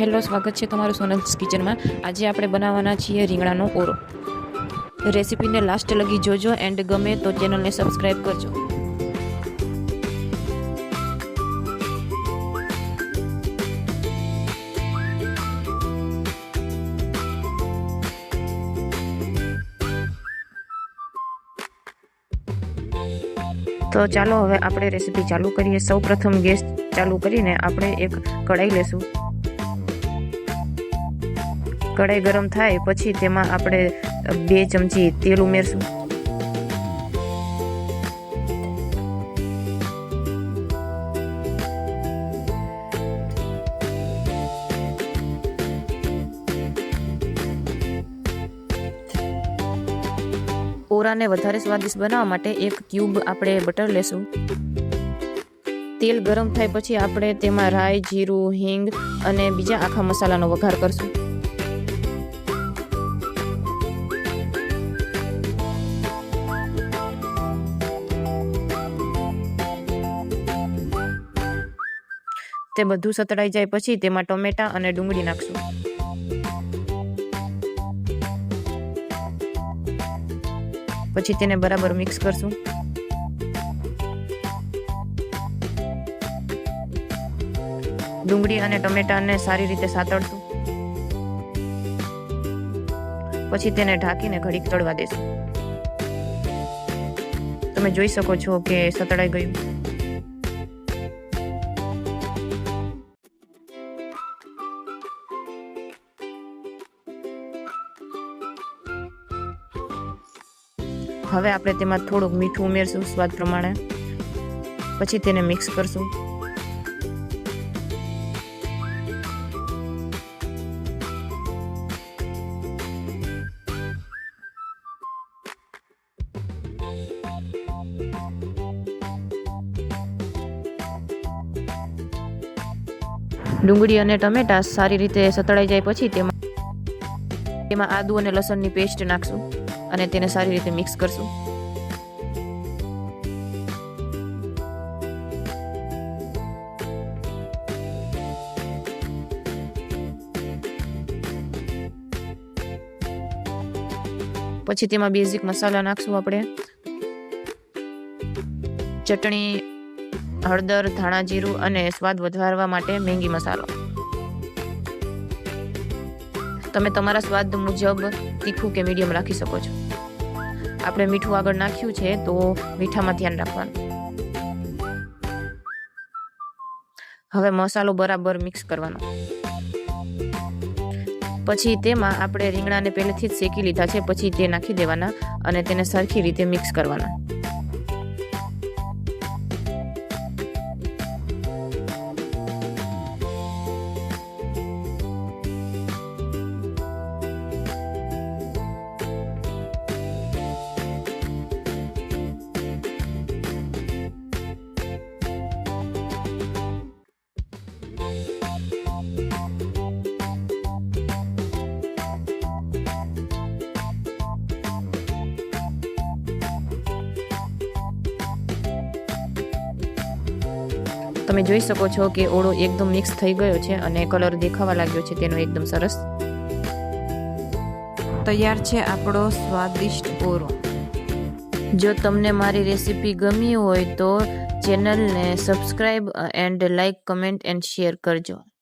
Hello, સ્વાગત છે તમારું સોનલ્સ કિચનમાં। આજે આપણે બનાવવાના છીએ રીંગણાનો ઓરો। રેસીપીને લાસ્ટ લગી જોજો એન્ડ ગમે તો ચેનલને સબસ્ક્રાઈબ કરજો। તો ચાલો હવે આપણે રેસીપી ચાલુ કરીએ। સૌ પ્રથમ ગેસ ચાલુ કરીને આપણે એક કઢાઈ લેશું। કઢાઈ ગરમ થાય પછી તેમાં આપણે 2 ચમચી તેલ ઉમેરશું। ઓરાને વધારે સ્વાદિષ્ટ બનાવવા માટે 1 ક્યુબ આપણે બટર લેશું। તેલ ગરમ થાય પછી આપણે તેમાં રાઈ, જીરું, હિંગ અને બીજા આખા મસાલાનો વઘાર કરશું। તે બધું સતળાઈ જાય પછી તેમાં ટમેટા અને ડુંગળી નાખશું। પછી તેને બરાબર મિક્સ કરશું। ડુંગળી અને ટમેટાને સારી રીતે સાતળશું। પછી તેને ઢાંકીને ઘડીક તળવા દેશું। તમે જોઈ શકો છો કે સતળાઈ ગયું। હવે આપણે તેમાં થોડુંક મીઠું ઉમેરશું સ્વાદ પ્રમાણે। પછી તેને મિક્સ કરશું। ડુંગળી અને ટમેટા સારી રીતે સતળાઈ જાય પછી તેમાં આદુ અને લસણની પેસ્ટ નાખશું અને તેને સારી રીતે મિક્સ કરશું। પછી તેમાં બેઝિક મસાલા નાખશું આપણે। ચટણી, હળદર, ધાણા જીરું અને સ્વાદ વધારવા માટે મેંગી મસાલો। તમે તમારા સ્વાદ મુજબ તીખું કે મીડિયમ રાખી શકો છો। આપણે મીઠું આગળ નાખ્યું છે તો મીઠામાં ધ્યાન રાખવાનું। હવે મસાલો બરાબર મિક્સ કરવાનો। પછી તેમાં આપણે રીંગણાને પહેલેથી જ શેકી લીધા છે પછી તે નાખી દેવાના અને તેને સરખી રીતે મિક્સ કરવાના। તમે જોઈ શકો છો કે ઓળો એકદમ મિક્સ થઈ ગયો છે અને કલર દેખાવા લાગ્યો છે તેનો એકદમ સરસ। તૈયાર છે આપણો સ્વાદિષ્ટ ઓરો। જો તમને મારી રેસીપી ગમી હોય તો ચેનલને subscribe and like, comment and share કરજો।